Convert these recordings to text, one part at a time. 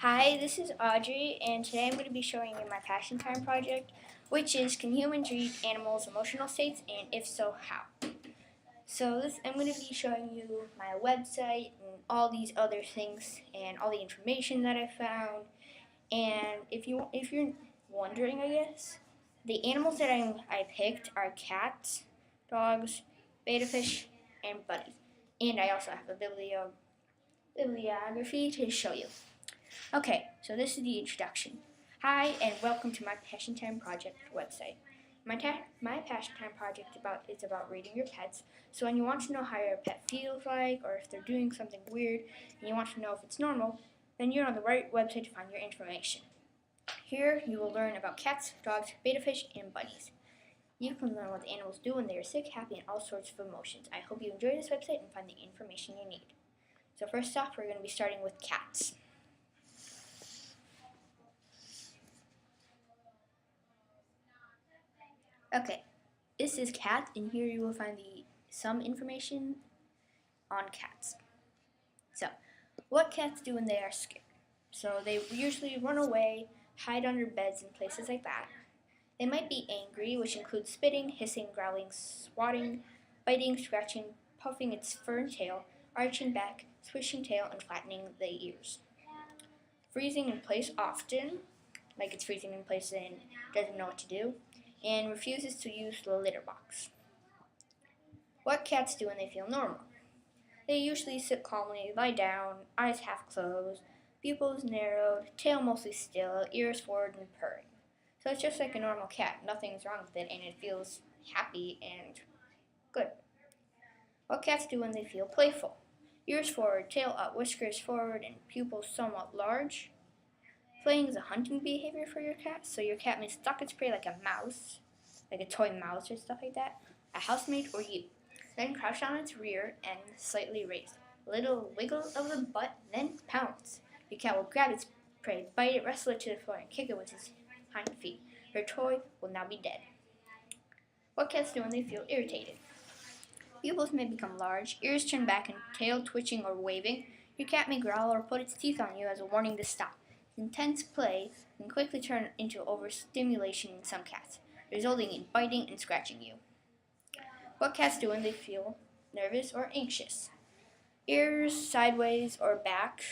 Hi, this is Audrey, and today I'm going to be showing you my Passion Time project, which is can humans read animals' emotional states, and if so, how? I'm going to be showing you my website and all these other things and all the information that I found. And if you're wondering, I guess the animals that I picked are cats, dogs, betta fish, and bunnies. And I also have a bibliography to show you. Okay, so this is the introduction. Hi, and welcome to my Passion Time Project website. My Passion Time project is about reading your pets. So when you want to know how your pet feels like, or if they're doing something weird, and you want to know if it's normal, then you're on the right website to find your information. Here you will learn about cats, dogs, betta fish, and bunnies. You can learn what the animals do when they are sick, happy, and all sorts of emotions. I hope you enjoy this website and find the information you need. So first off, we're going to be starting with cats. Okay, this is cat, and here you will find some information on cats. So, what cats do when they are scared? So they usually run away, hide under beds and places like that. They might be angry, which includes spitting, hissing, growling, swatting, biting, scratching, puffing its fur and tail, arching back, swishing tail, and flattening the ears. Freezing in place often, like it's freezing in place and doesn't know what to do, and refuses to use the litter box. What cats do when they feel normal? They usually sit calmly, lie down, eyes half closed, pupils narrowed, tail mostly still, ears forward and purring. So it's just like a normal cat. Nothing's wrong with it, and it feels happy and good. What cats do when they feel playful? Ears forward, tail up, whiskers forward, and pupils somewhat large. Playing is a hunting behavior for your cat, so your cat may stalk its prey like a mouse, like a toy mouse or stuff like that, a housemate or you. Then crouch on its rear end slightly raised. A little wiggle of the butt, then pounce. Your cat will grab its prey, bite it, wrestle it to the floor, and kick it with its hind feet. Her toy will now be dead. What cats do when they feel irritated? Pupils may become large, ears turn back and tail twitching or waving. Your cat may growl or put its teeth on you as a warning to stop. Intense play can quickly turn into overstimulation in some cats, resulting in biting and scratching you. What cats do when they feel nervous or anxious? Ears sideways or back,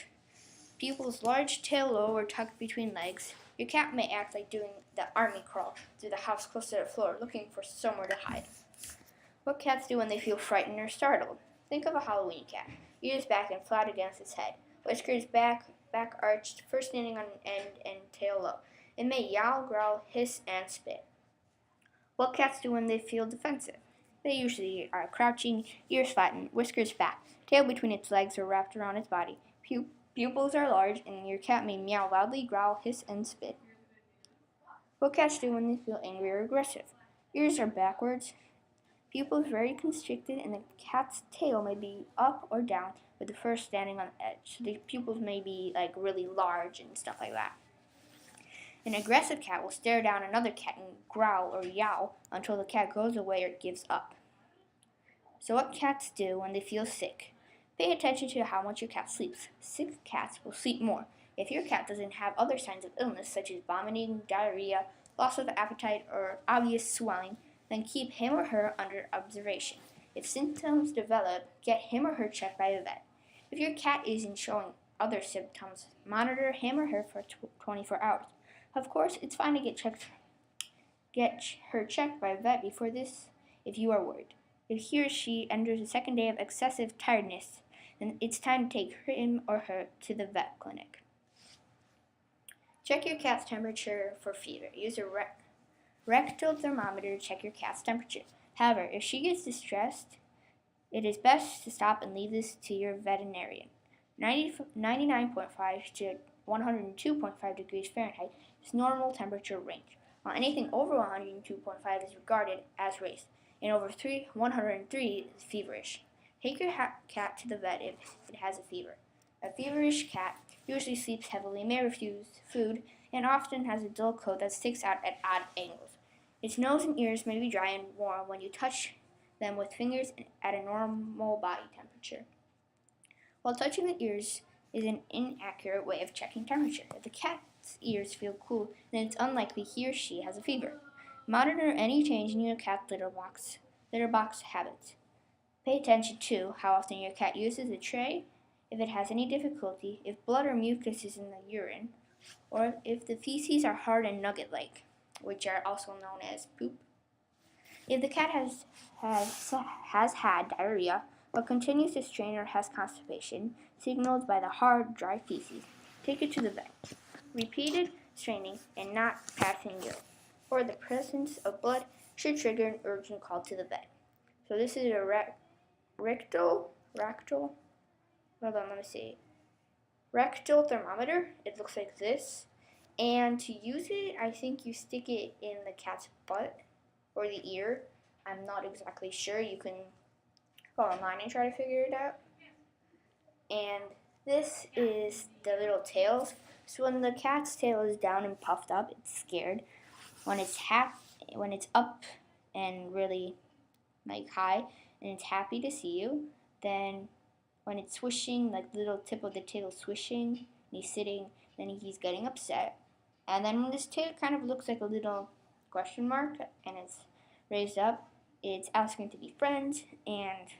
pupils large, tail low or tucked between legs. Your cat may act like doing the army crawl through the house close to the floor, looking for somewhere to hide. What cats do when they feel frightened or startled? Think of a Halloween cat. Ears back and flat against its head. Whiskers back arched, first standing on an end and tail low. It may yowl, growl, hiss, and spit. What cats do when they feel defensive? They usually are crouching, ears flattened, whiskers back, tail between its legs or wrapped around its body. Pupils are large, and your cat may meow loudly, growl, hiss, and spit. What cats do when they feel angry or aggressive? Ears are backwards, pupils very constricted, and the cat's tail may be up or down with the fur standing on the edge. So the pupils may be like really large and stuff like that. An aggressive cat will stare down another cat and growl or yowl until the cat goes away or gives up. So what cats do when they feel sick? Pay attention to how much your cat sleeps. Sick cats will sleep more. If your cat doesn't have other signs of illness such as vomiting, diarrhea, loss of appetite, or obvious swelling, then keep him or her under observation. If symptoms develop, get him or her checked by a vet. If your cat isn't showing other symptoms, monitor him or her for 24 hours. Of course, it's fine to get her checked by a vet before this if you are worried. If he or she enters the second day of excessive tiredness, then it's time to take him or her to the vet clinic. Check your cat's temperature for fever. Use a rectal thermometer to check your cat's temperature. However, if she gets distressed, it is best to stop and leave this to your veterinarian. 99.5 to 102.5 degrees Fahrenheit is normal temperature range, while anything over 102.5 is regarded as raised, and over 103 is feverish. Take your cat to the vet if it has a fever. A feverish cat usually sleeps heavily, may refuse food, and often has a dull coat that sticks out at odd angles. Its nose and ears may be dry and warm when you touch them with fingers at a normal body temperature. While touching the ears, is an inaccurate way of checking temperature. If the cat's ears feel cool, then it's unlikely he or she has a fever. Monitor any change in your cat's litter box habits. Pay attention to how often your cat uses the tray, if it has any difficulty, if blood or mucus is in the urine, or if the feces are hard and nugget-like, which are also known as poop. If the cat has had diarrhea but continues to strain or has constipation, signaled by the hard, dry feces, take it to the vet. Repeated straining and not passing urine, or the presence of blood should trigger an urgent call to the vet. So this is a rectal thermometer. It looks like this. And to use it, I think you stick it in the cat's butt or the ear. I'm not exactly sure. You can go online and try to figure it out. And this is the little tails. So when the cat's tail is down and puffed up, it's scared. When it's up and really high and it's happy to see you, then when it's swishing, like the little tip of the tail swishing, and he's sitting, then he's getting upset. And then when this tail kind of looks like a little question mark and it's raised up, it's asking to be friends. And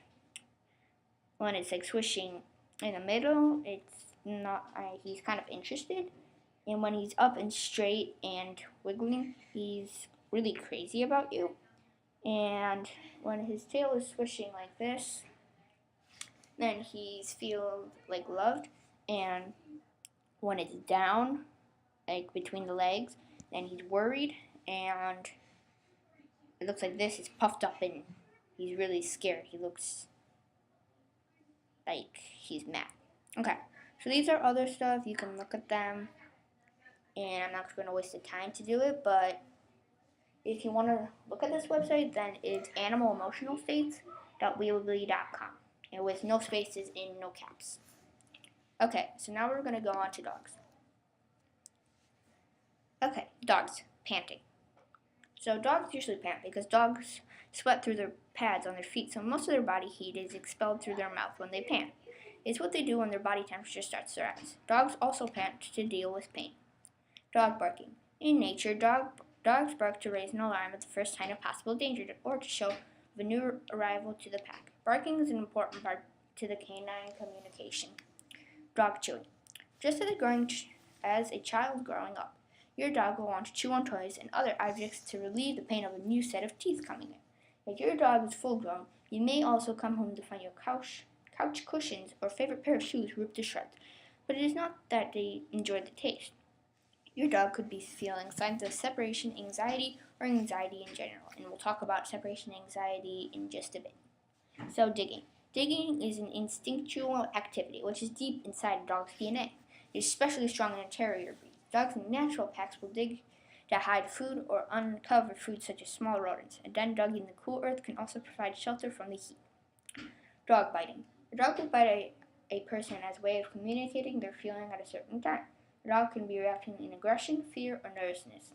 when it's swishing in the middle, it's not. He's kind of interested. And when he's up and straight and wiggling, he's really crazy about you. And when his tail is swishing like this, then he's feel loved. And when it's down, between the legs, then he's worried. And it looks like this. He's puffed up and he's really scared. He looks like he's mad. Okay, so these are other stuff. You can look at them. And I'm not going to waste the time to do it, but if you want to look at this website, then it's animalemotionalstates.weebly.com, and with no spaces and no caps. Okay, so now we're going to go on to dogs. Okay, dogs, panting. So dogs usually pant because dogs sweat through their pads on their feet, so most of their body heat is expelled through their mouth when they pant. It's what they do when their body temperature starts to rise. Dogs also pant to deal with pain. Dog barking. In nature, dogs bark to raise an alarm at the first sign of possible danger or to show of a new arrival to the pack. Barking is an important part to the canine communication. Dog chewing. Just as a child growing up, your dog will want to chew on toys and other objects to relieve the pain of a new set of teeth coming in. If your dog is full grown, you may also come home to find your couch cushions or favorite pair of shoes ripped to shreds, but it is not that they enjoy the taste. Your dog could be feeling signs of separation anxiety or anxiety in general, and we'll talk about separation anxiety in just a bit. So digging. Digging is an instinctual activity which is deep inside a dog's DNA. It is especially strong in a terrier breed. Dogs in natural packs will dig to hide food or uncover food such as small rodents. A den dug in the cool earth can also provide shelter from the heat. Dog biting. A dog will bite a person as a way of communicating their feeling at a certain time. A dog can be reacting in aggression, fear, or nervousness.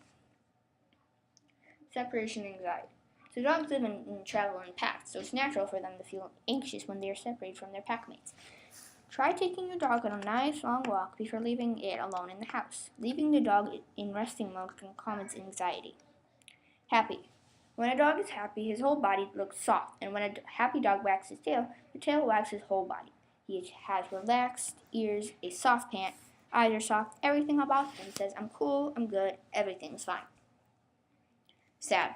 Separation anxiety. So dogs live and travel in packs, so it's natural for them to feel anxious when they are separated from their pack mates. Try taking your dog on a nice long walk before leaving it alone in the house. Leaving the dog in resting mode can calm its anxiety. Happy. When a dog is happy, his whole body looks soft, and when a happy dog wags his tail, the tail wags his whole body. He has relaxed ears, a soft pant, eyes are soft, everything about him says, I'm cool, I'm good, everything's fine. Sad.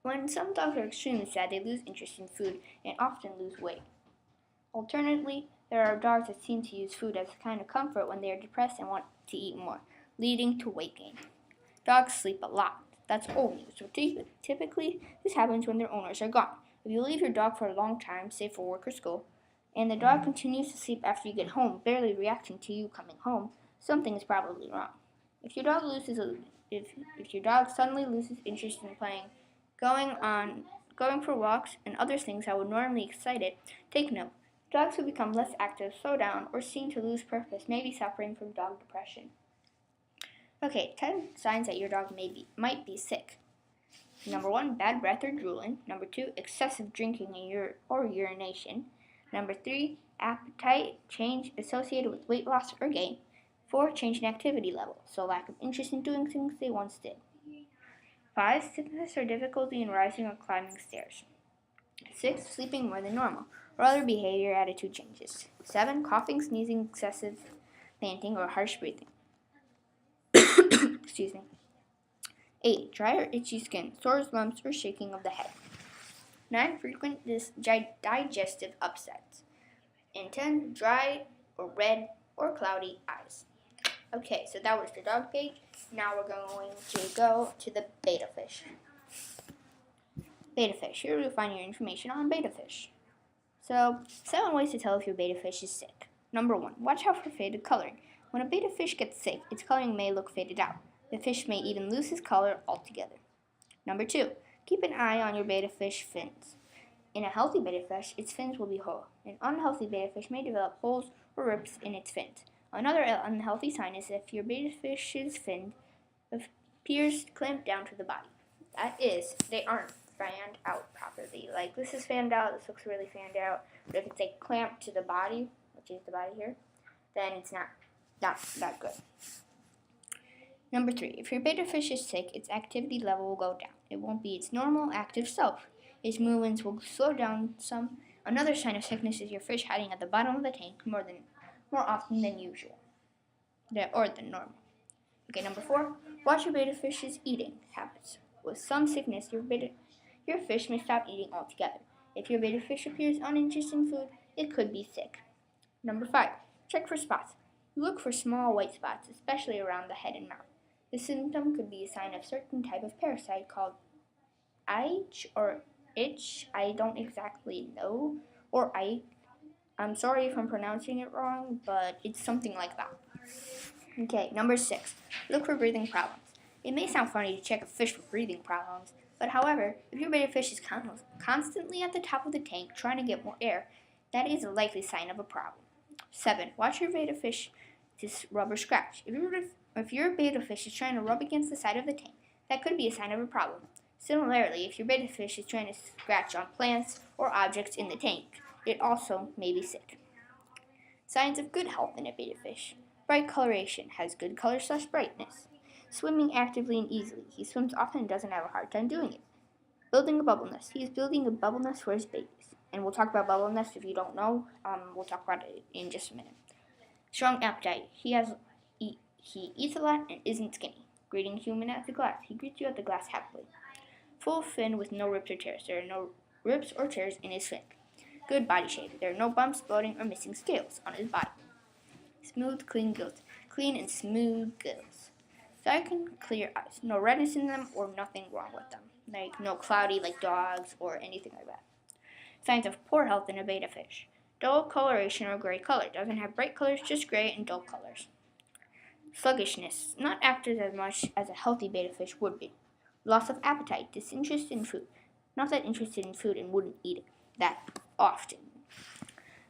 When some dogs are extremely sad, they lose interest in food and often lose weight. Alternatively, there are dogs that seem to use food as a kind of comfort when they are depressed and want to eat more, leading to weight gain. Dogs sleep a lot. That's old news. So typically, this happens when their owners are gone. If you leave your dog for a long time, say for work or school, and the dog continues to sleep after you get home, barely reacting to you coming home, something is probably wrong. If your dog suddenly loses interest in playing, going for walks, and other things that would normally excite it, take note. Dogs who become less active, slow down, or seem to lose purpose may be suffering from dog depression. Okay, 10 signs that your dog might be sick. Number 1, bad breath or drooling. Number 2, excessive drinking or urination. Number 3, appetite change associated with weight loss or gain. 4, change in activity level, so lack of interest in doing things they once did. 5, stiffness or difficulty in rising or climbing stairs. 6, sleeping more than normal, or other behavior attitude changes. 7, coughing, sneezing, excessive panting, or harsh breathing. Excuse me. 8, dry or itchy skin, sores, lumps, or shaking of the head. 9, frequent digestive upsets. And 10, dry or red or cloudy eyes. Okay, so that was the dog page. Now we're going to go to the betta fish. Betta fish. Here you'll find your information on betta fish. So, 7 ways to tell if your betta fish is sick. Number 1, watch out for faded coloring. When a betta fish gets sick, its coloring may look faded out. The fish may even lose its color altogether. Number 2, keep an eye on your betta fish fins. In a healthy betta fish, its fins will be whole. An unhealthy betta fish may develop holes or rips in its fins. Another unhealthy sign is if your betta fish's fin appears clamped down to the body. That is, they aren't fanned out properly. Like, this is fanned out, this looks really fanned out, but if it's like clamped to the body, which is the body here, then it's not that good. Number 3, if your betta fish is sick, its activity level will go down. It won't be its normal active self. Its movements will slow down some. Another sign of sickness is your fish hiding at the bottom of the tank more often than usual, or than normal. Okay, number 4, watch your betta fish's eating habits. With some sickness, your fish may stop eating altogether. If your betta fish appears uninterested in food, it could be sick. Number 5, check for spots. Look for small white spots, especially around the head and mouth. This symptom could be a sign of certain type of parasite called itch, I don't exactly know, or I'm sorry if I'm pronouncing it wrong, but it's something like that. Okay, number 6, look for breathing problems. It may sound funny to check a fish for breathing problems, but however, if your betta fish is constantly at the top of the tank trying to get more air, that is a likely sign of a problem. 7, watch your betta fish to rub or scratch. If your betta fish is trying to rub against the side of the tank, that could be a sign of a problem. Similarly, if your betta fish is trying to scratch on plants or objects in the tank, it also may be sick. Signs of good health in a betta fish. Bright coloration, has good color/brightness. Swimming actively and easily. He swims often and doesn't have a hard time doing it. Building a bubble nest. He is building a bubble nest for his babies. And we'll talk about bubble nest if you don't know. We'll talk about it in just a minute. Strong appetite. He eats a lot and isn't skinny. Greeting human at the glass. He greets you at the glass happily. Full fin with no rips or tears. There are no rips or tears in his fin. Good body shape. There are no bumps, bloating, or missing scales on his body. Smooth, clean gills. Clean and smooth gills. Dark and clear eyes. No redness in them or nothing wrong with them. Like no cloudy like dogs or anything like that. Signs of poor health in a betta fish. Dull coloration or gray color. Doesn't have bright colors, just gray and dull colors. Sluggishness. Not active as much as a healthy betta fish would be. Loss of appetite. Disinterest in food. Not that interested in food and wouldn't eat it that often.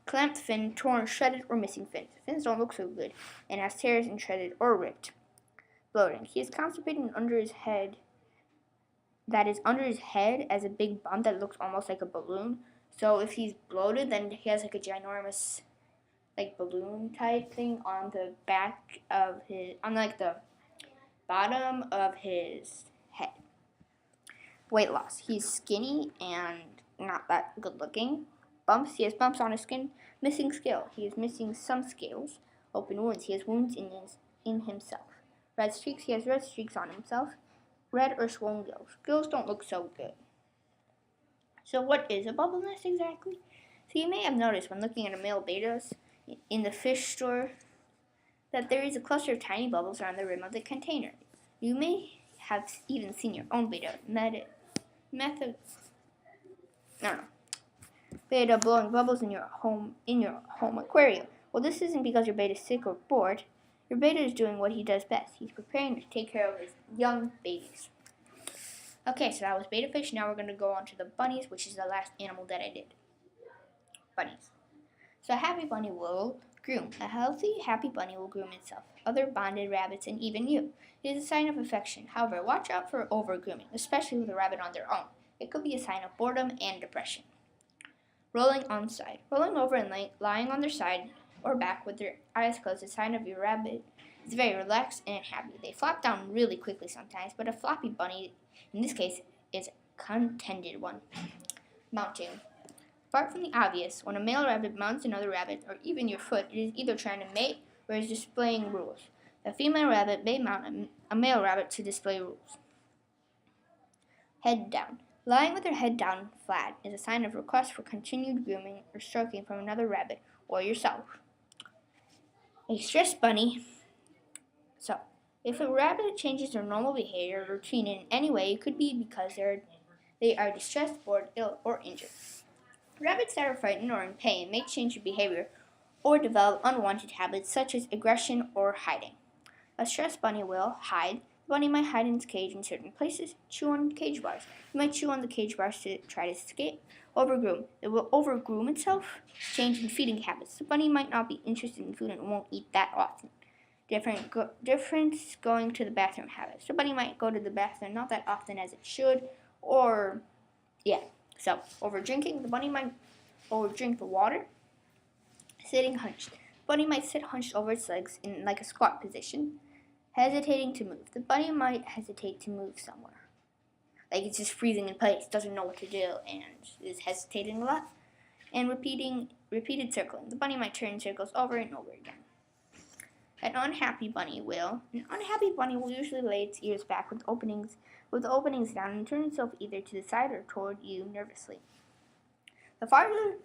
Clamped fin, torn, shredded, or missing fins. Fins don't look so good and has tears and shredded or ripped. Bloating. He is constipated under his head. That is under his head as a big bump that looks almost like a balloon. So if he's bloated, then he has like a ginormous like balloon type thing on the back of the bottom of his head. Weight loss. He's skinny and not that good looking. Bumps. He has bumps on his skin. Missing scale. He is missing some scales. Open wounds. He has wounds in himself. Red streaks. He has red streaks on himself. Red or swollen gills. Gills don't look so good. So what is a bubble nest exactly? So you may have noticed when looking at a male bettas in the fish store that there is a cluster of tiny bubbles around the rim of the container. You may have even seen your own betta betta blowing bubbles in your home aquarium. Well, this isn't because your betta is sick or bored. Your betta is doing what he does best. He's preparing to take care of his young babies. Okay, so that was betta fish. Now we're going to go on to the bunnies, which is the last animal that I did. Bunnies. So a happy bunny will groom. A healthy, happy bunny will groom itself, other bonded rabbits, and even you. It is a sign of affection. However, watch out for over-grooming, especially with a rabbit on their own. It could be a sign of boredom and depression. Rolling on side. Rolling over and lying on their side or back with their eyes closed is a sign of your rabbit is very relaxed and happy. They flop down really quickly sometimes, but a floppy bunny, in this case, is a contented one. Mounting. Apart from the obvious, when a male rabbit mounts another rabbit, or even your foot, it is either trying to mate or is displaying rules. The female rabbit may mount a male rabbit to display rules. Head down. Lying with your head down flat is a sign of request for continued grooming or stroking from another rabbit or yourself. A stressed bunny. So, if a rabbit changes their normal behavior or routine in any way, it could be because they are distressed, bored, ill, or injured. Rabbits that are frightened or in pain may change their behavior or develop unwanted habits such as aggression or hiding. A stressed bunny will hide. The bunny might hide in its cage in certain places, chew on cage bars. It might chew on the cage bars to try to escape. Overgroom. It will overgroom itself, change in feeding habits. The bunny might not be interested in food and won't eat that often. Difference going to the bathroom habits. The bunny might go to the bathroom not that often as it should, or, So, over drinking. The bunny might overdrink the water. Sitting hunched. The bunny might sit hunched over its legs in like a squat position. Hesitating to move. The bunny might hesitate to move somewhere. Like it's just freezing in place, doesn't know what to do, and is hesitating a lot. And repeated circling. The bunny might turn in circles over and over again. An unhappy bunny will usually lay its ears back with the openings down and turn itself either to the side or toward you nervously. The farther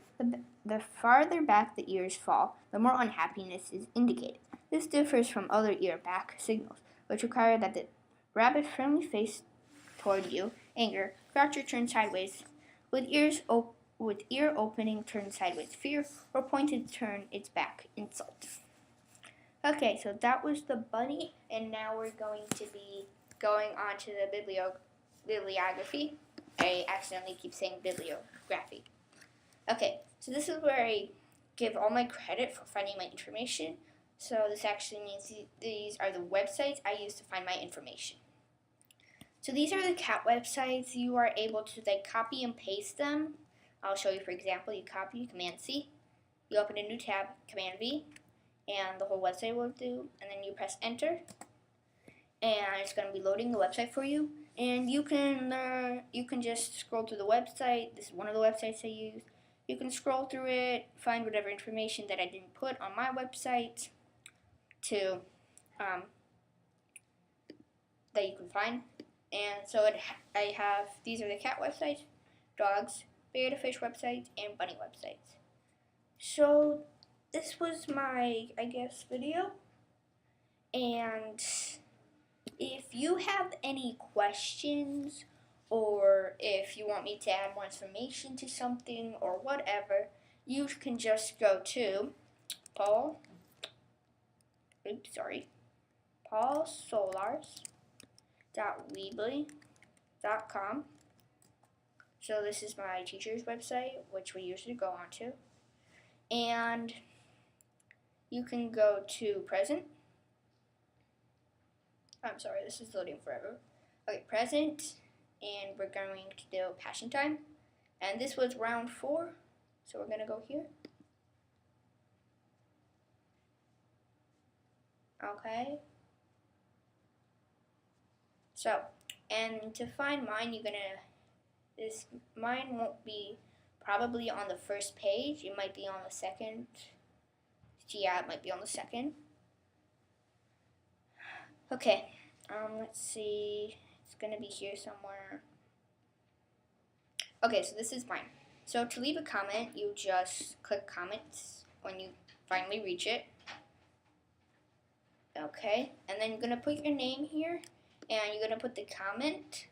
back the ears fall, the more unhappiness is indicated. This differs from other ear back signals, which require that the rabbit firmly face toward you, anger, crouch or turn sideways, with ear opening turn sideways, fear, or pointed turn its back, insult. Okay, so that was the bunny, and now we're going to be going on to the bibliography. I accidentally keep saying bibliography. Okay, so this is where I give all my credit for finding my information. So this actually means these are the websites I use to find my information. So these are the cat websites. You are able to copy and paste them. I'll show you, for example, you copy, Command C, you open a new tab, Command V, and the whole website will do, and then you press enter, and it's going to be loading the website for you. And you can just scroll through the website. This is one of the websites I use. You can scroll through it, find whatever information that I didn't put on my website that you can find. And so these are the cat websites, dogs, betta fish websites, and bunny websites. So this was my, video. And if you have any questions, or if you want me to add more information to something or whatever, you can just go to paulsolars.weebly.com. So this is my teacher's website, which we usually go on to. And you can go to present. I'm sorry, this is loading forever. Okay, present, and we're going to do passion time. And this was round 4, so we're going to go here. Okay. So, and to find mine, mine won't be probably on the first page. It might be on the second. Yeah, it might be on the second. Okay, let's see. It's gonna be here somewhere. Okay, so this is mine. So to leave a comment, you just click comments when you finally reach it. Okay, and then you're gonna put your name here, and you're gonna put the comment,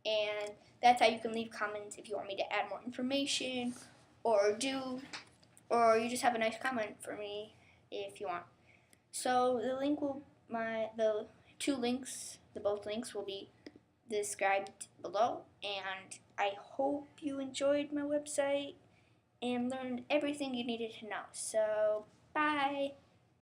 and that's how you can leave comments if you want me to add more information, or you just have a nice comment for me if you want. So the link both links will be described below, and I hope you enjoyed my website and learned everything you needed to know. So, bye!